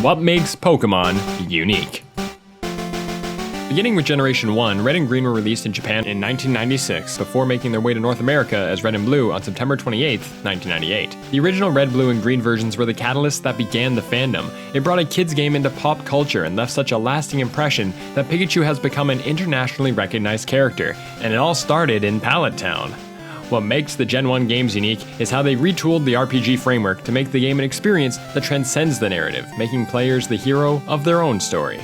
what makes Pokemon unique. Beginning with Generation 1, Red and Green were released in Japan in 1996, before making their way to North America as Red and Blue on September 28, 1998. The original Red, Blue, and Green versions were the catalyst that began the fandom. It brought a kids game into pop culture and left such a lasting impression that Pikachu has become an internationally recognized character, and it all started in Pallet Town. What makes the Gen 1 games unique is how they retooled the RPG framework to make the game an experience that transcends the narrative, making players the hero of their own story.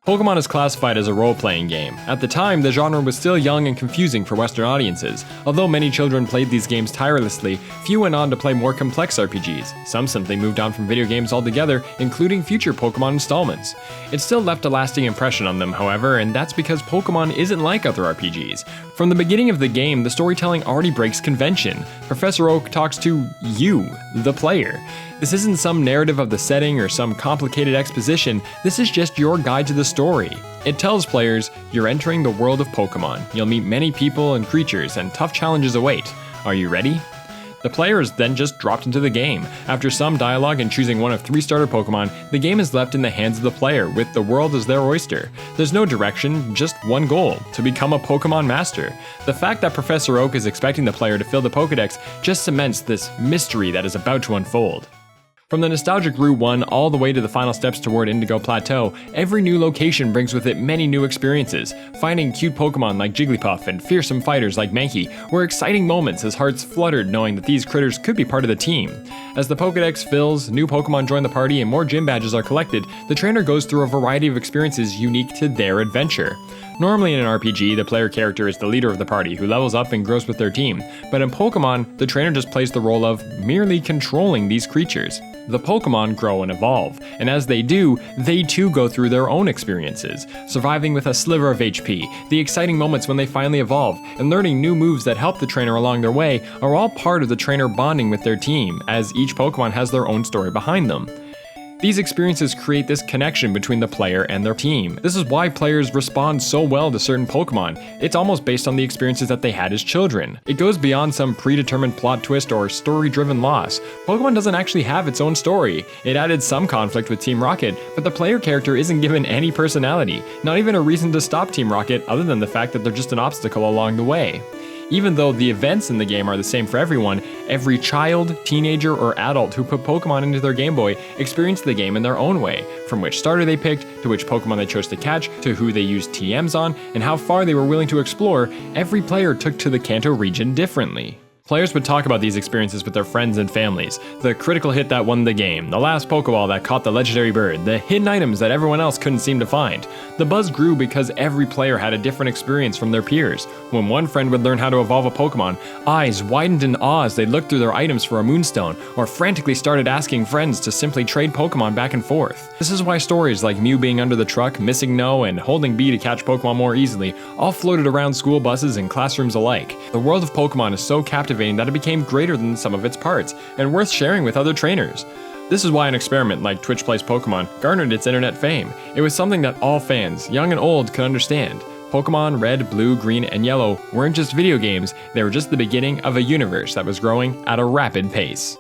Pokemon is classified as a role-playing game. At the time, the genre was still young and confusing for Western audiences. Although many children played these games tirelessly, few went on to play more complex RPGs. Some simply moved on from video games altogether, including future Pokemon installments. It still left a lasting impression on them, however, and that's because Pokemon isn't like other RPGs. From the beginning of the game, the storytelling already breaks convention. Professor Oak talks to you, the player. This isn't some narrative of the setting or some complicated exposition, this is just your guide to the story. It tells players, you're entering the world of Pokemon. You'll meet many people and creatures, and tough challenges await. Are you ready? The player is then just dropped into the game. After some dialogue and choosing one of 3 starter Pokemon, the game is left in the hands of the player, with the world as their oyster. There's no direction, just one goal, to become a Pokemon master. The fact that Professor Oak is expecting the player to fill the Pokedex just cements this mystery that is about to unfold. From the nostalgic Route 1 all the way to the final steps toward Indigo Plateau, every new location brings with it many new experiences. Finding cute Pokemon like Jigglypuff and fearsome fighters like Mankey were exciting moments as hearts fluttered knowing that these critters could be part of the team. As the Pokedex fills, new Pokemon join the party and more gym badges are collected, the trainer goes through a variety of experiences unique to their adventure. Normally in an RPG, the player character is the leader of the party who levels up and grows with their team, but in Pokemon, the trainer just plays the role of merely controlling these creatures. The Pokemon grow and evolve, and as they do, they too go through their own experiences, surviving with a sliver of HP, the exciting moments when they finally evolve, and learning new moves that help the trainer along their way are all part of the trainer bonding with their team, as each Pokemon has their own story behind them. These experiences create this connection between the player and their team. This is why players respond so well to certain Pokemon. It's almost based on the experiences that they had as children. It goes beyond some predetermined plot twist or story-driven loss. Pokemon doesn't actually have its own story. It added some conflict with Team Rocket, but the player character isn't given any personality, not even a reason to stop Team Rocket other than the fact that they're just an obstacle along the way. Even though the events in the game are the same for everyone, every child, teenager, or adult who put Pokemon into their Game Boy experienced the game in their own way, from which starter they picked, to which Pokemon they chose to catch, to who they used TMs on, and how far they were willing to explore. Every player took to the Kanto region differently. Players would talk about these experiences with their friends and families. The critical hit that won the game, the last Pokeball that caught the legendary bird, the hidden items that everyone else couldn't seem to find. The buzz grew because every player had a different experience from their peers. When one friend would learn how to evolve a Pokemon, eyes widened in awe as they looked through their items for a Moonstone, or frantically started asking friends to simply trade Pokemon back and forth. This is why stories like Mew being under the truck, missing No, and holding B to catch Pokemon more easily all floated around school buses and classrooms alike. The world of Pokemon is so captivating that it became greater than the sum of its parts, and worth sharing with other trainers. This is why an experiment like Twitch Plays Pokemon garnered its internet fame. It was something that all fans, young and old, could understand. Pokemon Red, Blue, Green, and Yellow weren't just video games, they were just the beginning of a universe that was growing at a rapid pace.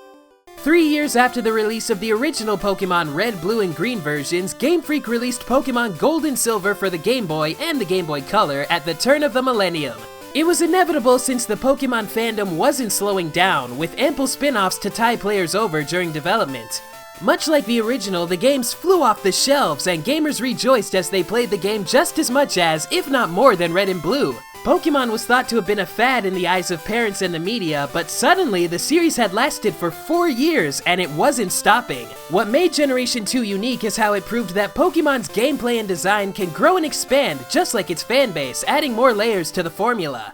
3 years after the release of the original Pokemon Red, Blue, and Green versions, Game Freak released Pokemon Gold and Silver for the Game Boy and the Game Boy Color at the turn of the millennium. It was inevitable since the Pokemon fandom wasn't slowing down, with ample spin-offs to tie players over during development. Much like the original, the games flew off the shelves, and gamers rejoiced as they played the game just as much as, if not more than, Red and Blue. Pokemon was thought to have been a fad in the eyes of parents and the media, but suddenly the series had lasted for 4 years and it wasn't stopping. What made Generation 2 unique is how it proved that Pokemon's gameplay and design can grow and expand just like its fanbase, adding more layers to the formula.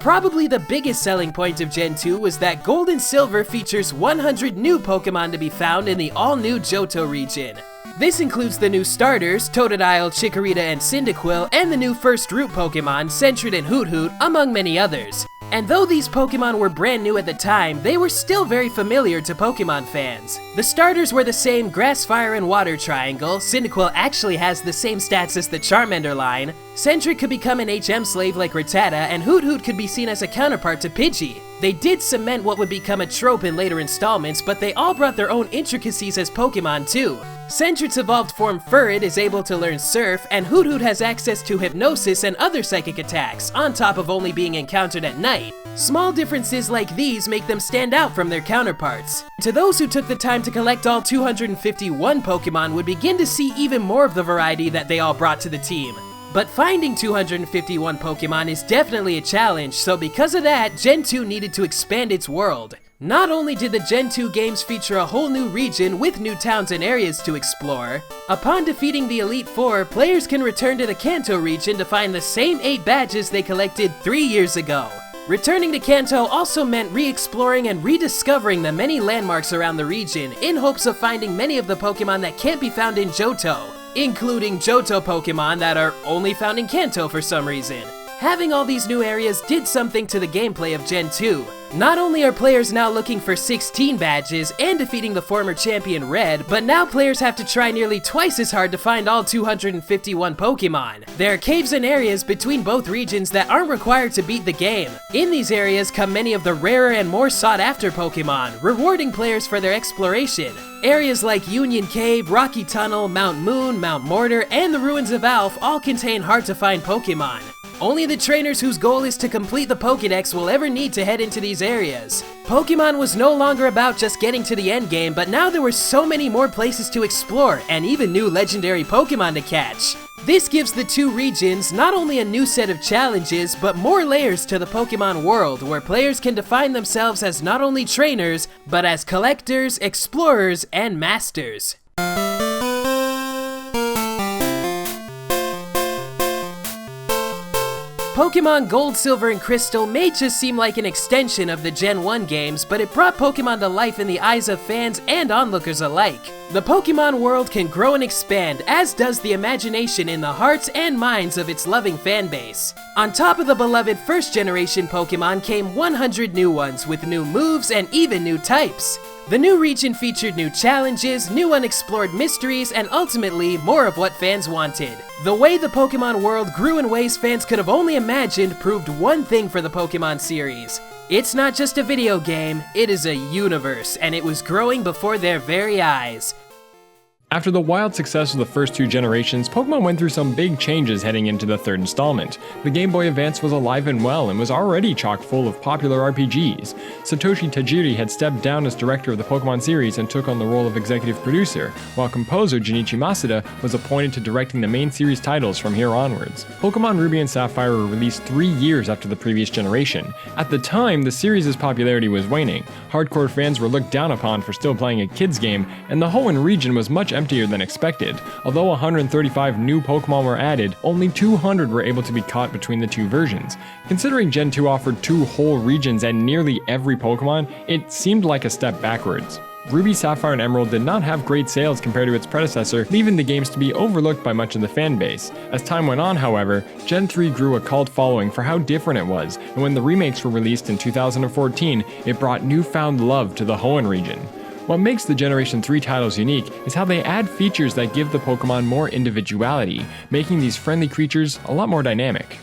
Probably the biggest selling point of Gen 2 was that Gold and Silver features 100 new Pokemon to be found in the all-new Johto region. This includes the new starters, Totodile, Chikorita, and Cyndaquil, and the new first route Pokemon, Sentret and Hoothoot, among many others. And though these Pokemon were brand new at the time, they were still very familiar to Pokemon fans. The starters were the same Grass, Fire, and Water triangle, Cyndaquil actually has the same stats as the Charmander line, Sentret could become an HM slave like Rattata, and Hoothoot could be seen as a counterpart to Pidgey. They did cement what would become a trope in later installments, but they all brought their own intricacies as Pokemon too. Sentry's evolved form Furret is able to learn Surf, and Hoothoot has access to Hypnosis and other psychic attacks, on top of only being encountered at night. Small differences like these make them stand out from their counterparts. To those who took the time to collect all 251 Pokemon would begin to see even more of the variety that they all brought to the team. But finding 251 Pokemon is definitely a challenge, so because of that, Gen 2 needed to expand its world. Not only did the Gen 2 games feature a whole new region with new towns and areas to explore, upon defeating the Elite Four, players can return to the Kanto region to find the same 8 badges they collected 3 years ago. Returning to Kanto also meant re-exploring and rediscovering the many landmarks around the region in hopes of finding many of the Pokemon that can't be found in Johto, including Johto Pokemon that are only found in Kanto for some reason. Having all these new areas did something to the gameplay of Gen 2. Not only are players now looking for 16 badges and defeating the former champion Red, but now players have to try nearly twice as hard to find all 251 Pokemon. There are caves and areas between both regions that aren't required to beat the game. In these areas come many of the rarer and more sought after Pokemon, rewarding players for their exploration. Areas like Union Cave, Rocky Tunnel, Mount Moon, Mount Mortar, and the Ruins of Alph all contain hard to find Pokemon. Only the trainers whose goal is to complete the Pokédex will ever need to head into these areas. Pokemon was no longer about just getting to the endgame, but now there were so many more places to explore, and even new legendary Pokemon to catch. This gives the two regions not only a new set of challenges, but more layers to the Pokemon world, where players can define themselves as not only trainers, but as collectors, explorers, and masters. Pokemon Gold, Silver, and Crystal may just seem like an extension of the Gen 1 games, but it brought Pokemon to life in the eyes of fans and onlookers alike. The Pokemon world can grow and expand, as does the imagination in the hearts and minds of its loving fanbase. On top of the beloved first generation Pokemon came 100 new ones with new moves and even new types. The new region featured new challenges, new unexplored mysteries, and ultimately more of what fans wanted. The way the Pokemon world grew in ways fans could have only imagined proved one thing for the Pokemon series. It's not just a video game, it is a universe, and it was growing before their very eyes. After the wild success of the first two generations, Pokemon went through some big changes heading into the third installment. The Game Boy Advance was alive and well and was already chock full of popular RPGs. Satoshi Tajiri had stepped down as director of the Pokemon series and took on the role of executive producer, while composer Junichi Masuda was appointed to directing the main series titles from here onwards. Pokemon Ruby and Sapphire were released 3 years after the previous generation. At the time, the series' popularity was waning. Hardcore fans were looked down upon for still playing a kids game, and the Hoenn region was much emptier than expected. Although 135 new Pokemon were added, only 200 were able to be caught between the two versions. Considering Gen 2 offered 2 whole regions and nearly every Pokemon, it seemed like a step backwards. Ruby, Sapphire, and Emerald did not have great sales compared to its predecessor, leaving the games to be overlooked by much of the fanbase. As time went on, however, Gen 3 grew a cult following for how different it was, and when the remakes were released in 2014, it brought newfound love to the Hoenn region. What makes the Generation 3 titles unique is how they add features that give the Pokemon more individuality, making these friendly creatures a lot more dynamic.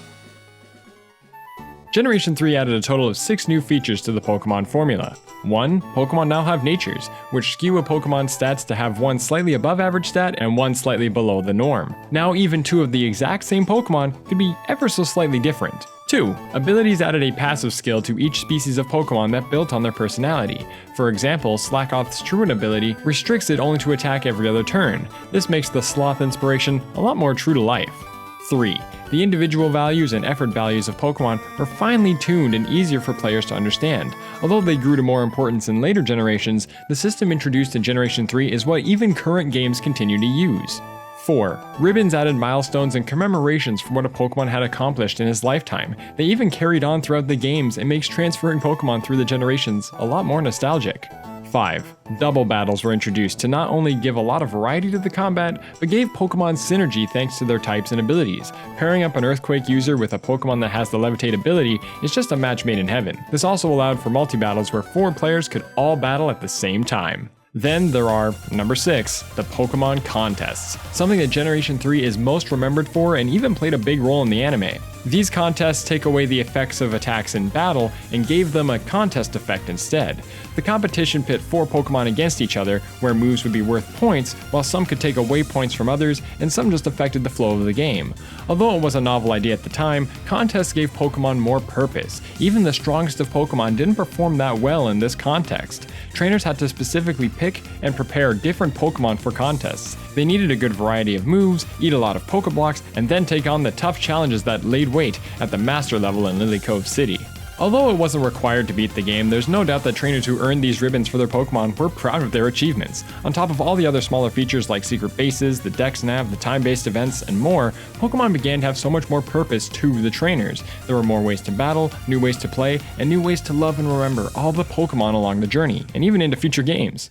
Generation 3 added a total of 6 new features to the Pokemon formula. 1. Pokemon now have natures, which skew a Pokemon's stats to have one slightly above average stat and one slightly below the norm. Now even 2 of the exact same Pokemon could be ever so slightly different. 2. Abilities added a passive skill to each species of Pokemon that built on their personality. For example, Slackoth's Truant ability restricts it only to attack every other turn. This makes the Sloth inspiration a lot more true to life. 3. The individual values and effort values of Pokemon were finely tuned and easier for players to understand. Although they grew to more importance in later generations, the system introduced in Generation 3 is what even current games continue to use. 4. Ribbons added milestones and commemorations for what a Pokemon had accomplished in his lifetime. They even carried on throughout the games and makes transferring Pokemon through the generations a lot more nostalgic. 5. Double battles were introduced to not only give a lot of variety to the combat, but gave Pokemon synergy thanks to their types and abilities. Pairing up an Earthquake user with a Pokemon that has the Levitate ability is just a match made in heaven. This also allowed for multi-battles where 4 players could all battle at the same time. Then there are, number 6, the Pokemon contests, something that Generation 3 is most remembered for and even played a big role in the anime. These contests take away the effects of attacks in battle and gave them a contest effect instead. The competition pit 4 Pokemon against each other, where moves would be worth points, while some could take away points from others, and some just affected the flow of the game. Although it was a novel idea at the time, contests gave Pokemon more purpose. Even the strongest of Pokemon didn't perform that well in this context. Trainers had to specifically pick and prepare different Pokemon for contests. They needed a good variety of moves, eat a lot of Pokeblocks, and then take on the tough challenges that laid wait at the Master level in Lily Cove City. Although it wasn't required to beat the game, there's no doubt that trainers who earned these ribbons for their Pokemon were proud of their achievements. On top of all the other smaller features like secret bases, the Dex Nav, the time-based events, and more, Pokemon began to have so much more purpose to the trainers. There were more ways to battle, new ways to play, and new ways to love and remember all the Pokemon along the journey, and even into future games.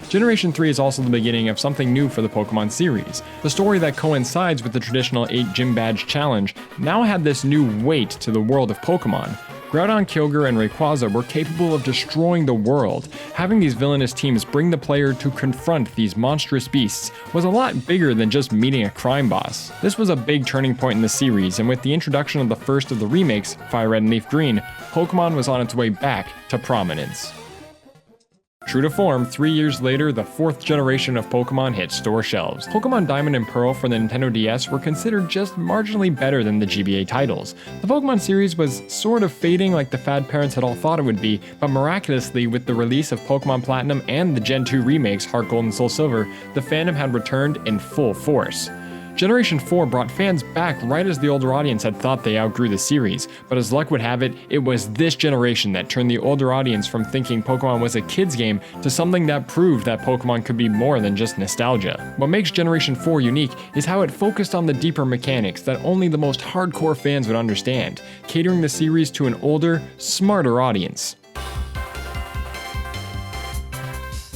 Generation 3 is also the beginning of something new for the Pokemon series. The story that coincides with the traditional 8 Gym Badge challenge now had this new weight to the world of Pokemon. Groudon, Kyogre, and Rayquaza were capable of destroying the world. Having these villainous teams bring the player to confront these monstrous beasts was a lot bigger than just meeting a crime boss. This was a big turning point in the series, and with the introduction of the first of the remakes, Fire Red and Leaf Green, Pokemon was on its way back to prominence. True to form, 3 years later, the 4th generation of Pokemon hit store shelves. Pokemon Diamond and Pearl for the Nintendo DS were considered just marginally better than the GBA titles. The Pokemon series was sort of fading like the fad parents had all thought it would be, but miraculously, with the release of Pokemon Platinum and the Gen 2 remakes Heart Gold and Soul Silver, the fandom had returned in full force. Generation 4 brought fans back right as the older audience had thought they outgrew the series, but as luck would have it, it was this generation that turned the older audience from thinking Pokemon was a kid's game to something that proved that Pokemon could be more than just nostalgia. What makes Generation 4 unique is how it focused on the deeper mechanics that only the most hardcore fans would understand, catering the series to an older, smarter audience.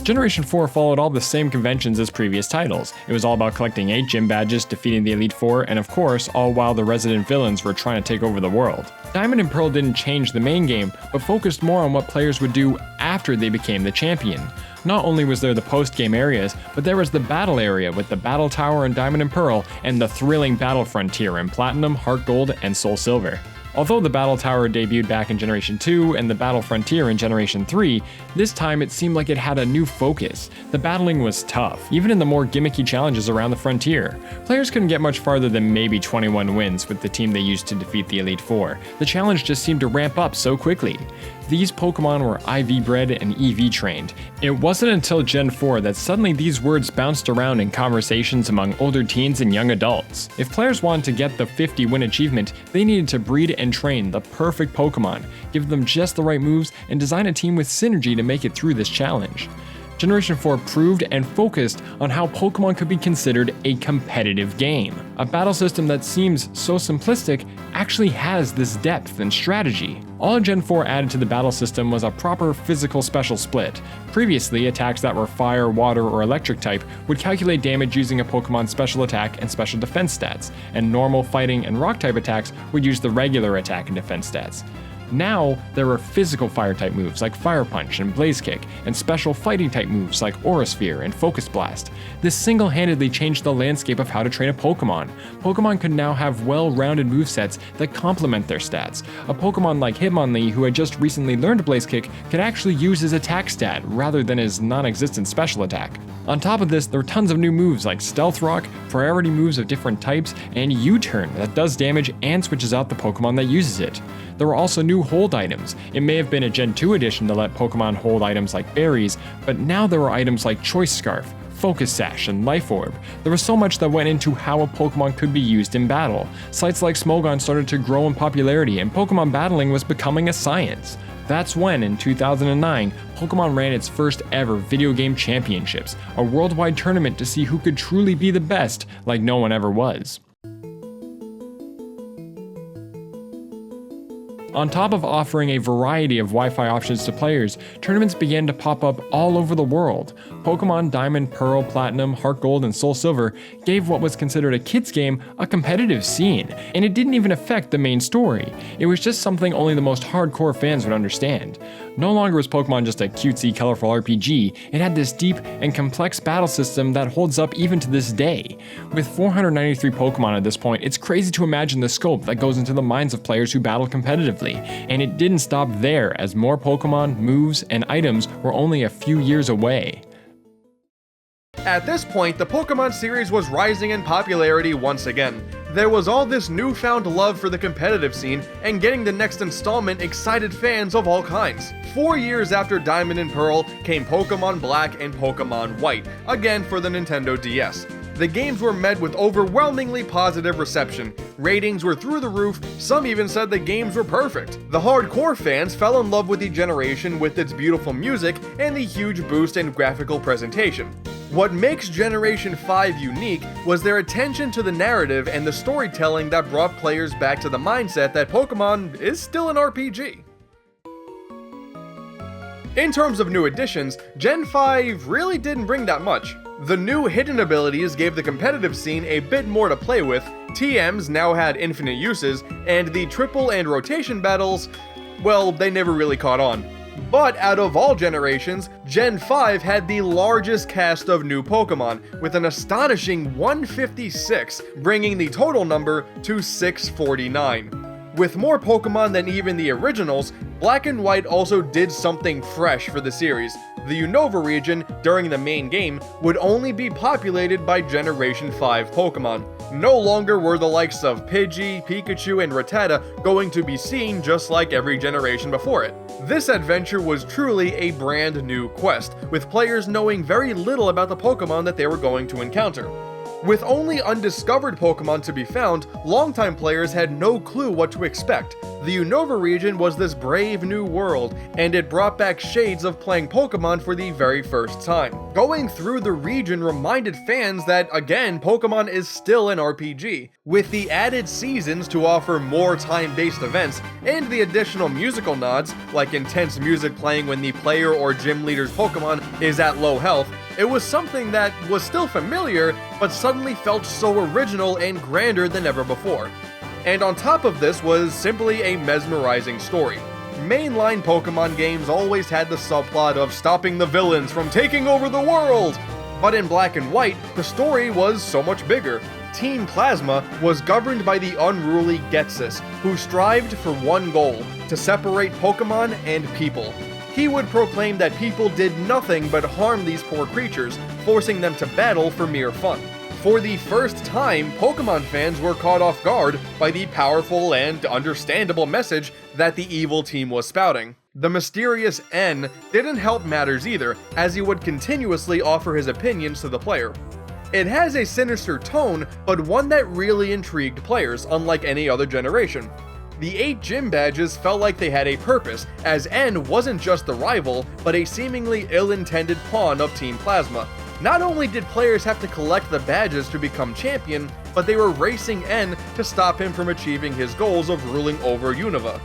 Generation 4 followed all the same conventions as previous titles. It was all about collecting 8 gym badges, defeating the Elite Four, and of course, all while the resident villains were trying to take over the world. Diamond and Pearl didn't change the main game, but focused more on what players would do after they became the champion. Not only was there the post-game areas, but there was the battle area with the Battle Tower in Diamond and Pearl, and the thrilling Battle Frontier in Platinum, Heart Gold, and Soul Silver. Although the Battle Tower debuted back in Generation 2 and the Battle Frontier in Generation 3, this time it seemed like it had a new focus. The battling was tough, even in the more gimmicky challenges around the Frontier. Players couldn't get much farther than maybe 21 wins with the team they used to defeat the Elite Four. The challenge just seemed to ramp up so quickly. These Pokemon were IV bred and EV trained. It wasn't until Gen 4 that suddenly these words bounced around in conversations among older teens and young adults. If players wanted to get the 50-win achievement, they needed to breed and train the perfect Pokemon, give them just the right moves, and design a team with synergy to make it through this challenge. Generation 4 proved and focused on how Pokemon could be considered a competitive game. A battle system that seems so simplistic actually has this depth and strategy. All Gen 4 added to the battle system was a proper physical special split. Previously, attacks that were fire, water, or electric type would calculate damage using a Pokemon's special attack and special defense stats, and normal, fighting, and rock type attacks would use the regular attack and defense stats. Now, there were physical fire-type moves like Fire Punch and Blaze Kick, and special fighting-type moves like Aura Sphere and Focus Blast. This single-handedly changed the landscape of how to train a Pokemon. Pokemon could now have well-rounded movesets that complement their stats. A Pokemon like Hitmonlee, who had just recently learned Blaze Kick, could actually use his attack stat rather than his non-existent special attack. On top of this, there were tons of new moves like Stealth Rock, priority moves of different types, and U-Turn that does damage and switches out the Pokemon that uses it. There were also new hold items. It may have been a Gen 2 addition to let Pokemon hold items like berries, but now there were items like Choice Scarf, Focus Sash, and Life Orb. There was so much that went into how a Pokemon could be used in battle. Sites like Smogon started to grow in popularity, and Pokemon battling was becoming a science. That's when, in 2009, Pokemon ran its first ever video game championships, a worldwide tournament to see who could truly be the best, like no one ever was. On top of offering a variety of Wi-Fi options to players, tournaments began to pop up all over the world. Pokemon Diamond, Pearl, Platinum, Heart Gold, and Soul Silver gave what was considered a kid's game a competitive scene, and it didn't even affect the main story. It was just something only the most hardcore fans would understand. No longer was Pokemon just a cutesy, colorful RPG, it had this deep and complex battle system that holds up even to this day. With 493 Pokemon at this point, it's crazy to imagine the scope that goes into the minds of players who battle competitively, and it didn't stop there, as more Pokemon, moves, and items were only a few years away. At this point, the Pokemon series was rising in popularity once again. There was all this newfound love for the competitive scene, and getting the next installment excited fans of all kinds. 4 years after Diamond and Pearl came Pokemon Black and Pokemon White, again for the Nintendo DS. The games were met with overwhelmingly positive reception. Ratings were through the roof, some even said the games were perfect. The hardcore fans fell in love with the generation with its beautiful music and the huge boost in graphical presentation. What makes Generation 5 unique was their attention to the narrative and the storytelling that brought players back to the mindset that Pokemon is still an RPG. In terms of new additions, Gen 5 really didn't bring that much. The new hidden abilities gave the competitive scene a bit more to play with, TMs now had infinite uses, and the triple and rotation battles, well, they never really caught on. But out of all generations, Gen 5 had the largest cast of new Pokemon, with an astonishing 156, bringing the total number to 649. With more Pokemon than even the originals, Black and White also did something fresh for the series. The Unova region, during the main game, would only be populated by Generation 5 Pokemon. No longer were the likes of Pidgey, Pikachu, and Rattata going to be seen just like every generation before it. This adventure was truly a brand new quest, with players knowing very little about the Pokemon that they were going to encounter. With only undiscovered Pokemon to be found, longtime players had no clue what to expect. The Unova region was this brave new world, and it brought back shades of playing Pokemon for the very first time. Going through the region reminded fans that, again, Pokemon is still an RPG. With the added seasons to offer more time-based events, and the additional musical nods, like intense music playing when the player or gym leader's Pokemon is at low health, it was something that was still familiar, but suddenly felt so original and grander than ever before. And on top of this was simply a mesmerizing story. Mainline Pokemon games always had the subplot of stopping the villains from taking over the world! But in Black and White, the story was so much bigger. Team Plasma was governed by the unruly Getsis, who strived for one goal: to separate Pokemon and people. He would proclaim that people did nothing but harm these poor creatures, forcing them to battle for mere fun. For the first time, Pokemon fans were caught off guard by the powerful and understandable message that the evil team was spouting. The mysterious N didn't help matters either, as he would continuously offer his opinions to the player. It has a sinister tone, but one that really intrigued players, unlike any other generation. The 8 gym badges felt like they had a purpose, as N wasn't just the rival, but a seemingly ill-intended pawn of Team Plasma. Not only did players have to collect the badges to become champion, but they were racing N to stop him from achieving his goals of ruling over Unova.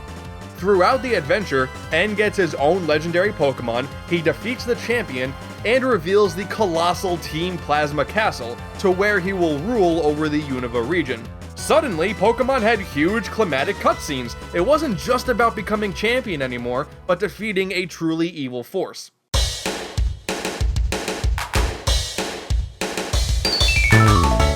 Throughout the adventure, N gets his own legendary Pokemon, he defeats the champion, and reveals the colossal Team Plasma Castle, to where he will rule over the Unova region. Suddenly, Pokemon had huge climatic cutscenes. It wasn't just about becoming champion anymore, but defeating a truly evil force.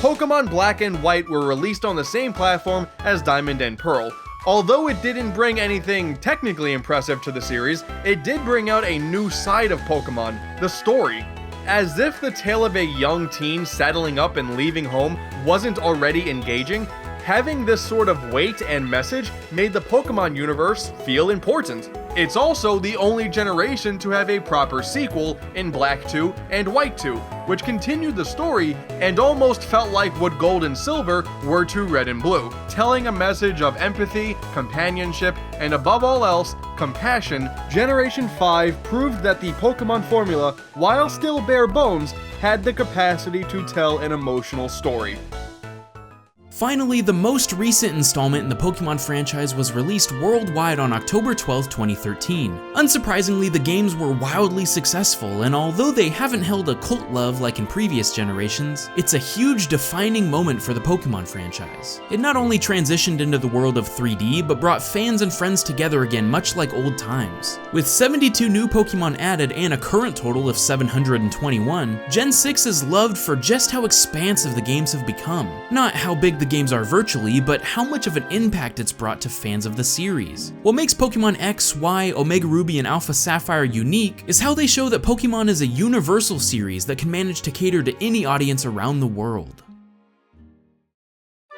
Pokemon Black and White were released on the same platform as Diamond and Pearl. Although it didn't bring anything technically impressive to the series, it did bring out a new side of Pokemon, the story. As if the tale of a young teen settling up and leaving home wasn't already engaging, having this sort of weight and message made the Pokemon universe feel important. It's also the only generation to have a proper sequel in Black 2 and White 2, which continued the story and almost felt like what Gold and Silver were to Red and Blue, telling a message of empathy, companionship, and above all else, compassion. Generation 5 proved that the Pokemon formula, while still bare bones, had the capacity to tell an emotional story. Finally, the most recent installment in the Pokemon franchise was released worldwide on October 12, 2013. Unsurprisingly, the games were wildly successful, and although they haven't held a cult love like in previous generations, it's a huge defining moment for the Pokemon franchise. It not only transitioned into the world of 3D, but brought fans and friends together again much like old times. With 72 new Pokemon added and a current total of 721, Gen 6 is loved for just how expansive the games have become. Not how big the games are virtually, but how much of an impact it's brought to fans of the series. What makes Pokemon X, Y, Omega Ruby, and Alpha Sapphire unique is how they show that Pokemon is a universal series that can manage to cater to any audience around the world.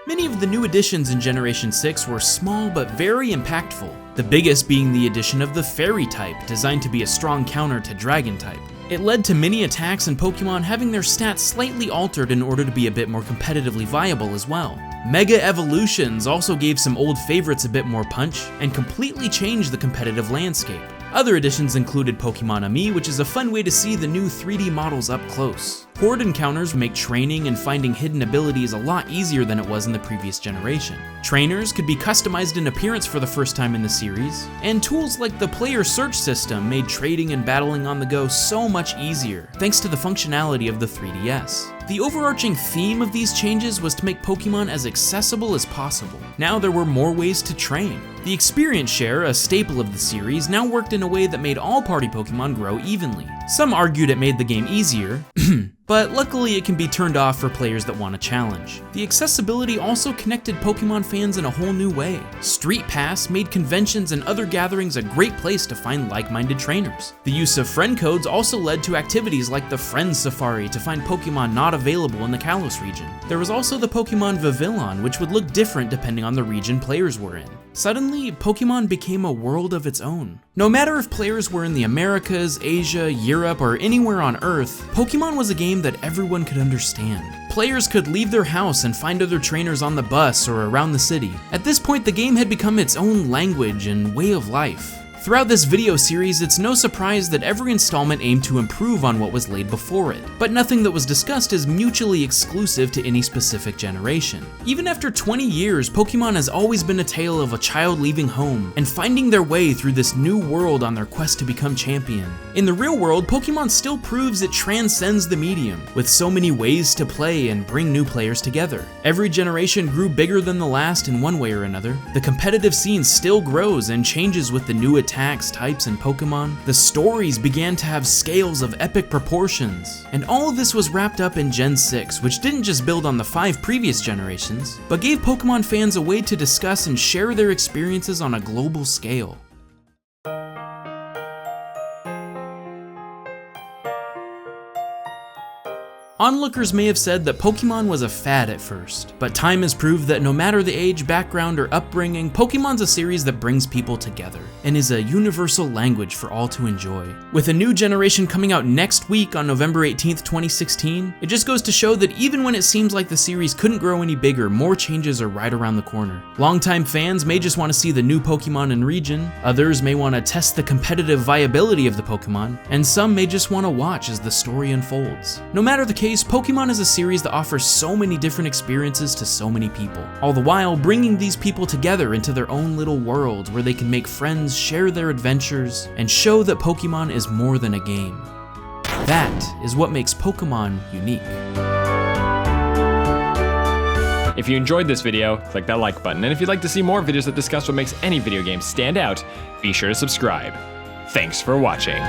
Many of the new additions in Generation 6 were small but very impactful, the biggest being the addition of the Fairy type, designed to be a strong counter to Dragon type. It led to many attacks and Pokemon having their stats slightly altered in order to be a bit more competitively viable as well. Mega Evolutions also gave some old favorites a bit more punch and completely changed the competitive landscape. Other additions included Pokemon Ami, which is a fun way to see the new 3D models up close. Horde encounters make training and finding hidden abilities a lot easier than it was in the previous generation. Trainers could be customized in appearance for the first time in the series, and tools like the player search system made trading and battling on the go so much easier, thanks to the functionality of the 3DS. The overarching theme of these changes was to make Pokemon as accessible as possible. Now there were more ways to train. The experience share, a staple of the series, now worked in a way that made all party Pokemon grow evenly. Some argued it made the game easier, but luckily it can be turned off for players that want a challenge. The accessibility also connected Pokemon fans in a whole new way. Street Pass made conventions and other gatherings a great place to find like-minded trainers. The use of friend codes also led to activities like the Friends Safari to find Pokemon not available in the Kalos region. There was also the Pokemon Vivillon, which would look different depending on the region players were in. Suddenly, Pokemon became a world of its own. No matter if players were in the Americas, Asia, Europe, or anywhere on Earth, Pokemon was a game that everyone could understand. Players could leave their house and find other trainers on the bus or around the city. At this point, the game had become its own language and way of life. Throughout this video series, it's no surprise that every installment aimed to improve on what was laid before it, but nothing that was discussed is mutually exclusive to any specific generation. Even after 20 years, Pokemon has always been a tale of a child leaving home and finding their way through this new world on their quest to become champion. In the real world, Pokemon still proves it transcends the medium, with so many ways to play and bring new players together. Every generation grew bigger than the last in one way or another. The competitive scene still grows and changes with the new attacks, types, and Pokemon. The stories began to have scales of epic proportions. And all of this was wrapped up in Gen 6, which didn't just build on the 5 previous generations, but gave Pokemon fans a way to discuss and share their experiences on a global scale. Onlookers may have said that Pokemon was a fad at first, but time has proved that no matter the age, background, or upbringing, Pokemon's a series that brings people together, and is a universal language for all to enjoy. With a new generation coming out next week on November 18th, 2016, it just goes to show that even when it seems like the series couldn't grow any bigger, more changes are right around the corner. Longtime fans may just want to see the new Pokemon in region, others may want to test the competitive viability of the Pokemon, and some may just want to watch as the story unfolds. No matter the case, Pokemon is a series that offers so many different experiences to so many people, all the while bringing these people together into their own little world where they can make friends, share their adventures, and show that Pokemon is more than a game. That is what makes Pokemon unique. If you enjoyed this video, click that like button, and if you'd like to see more videos that discuss what makes any video game stand out, be sure to subscribe. Thanks for watching.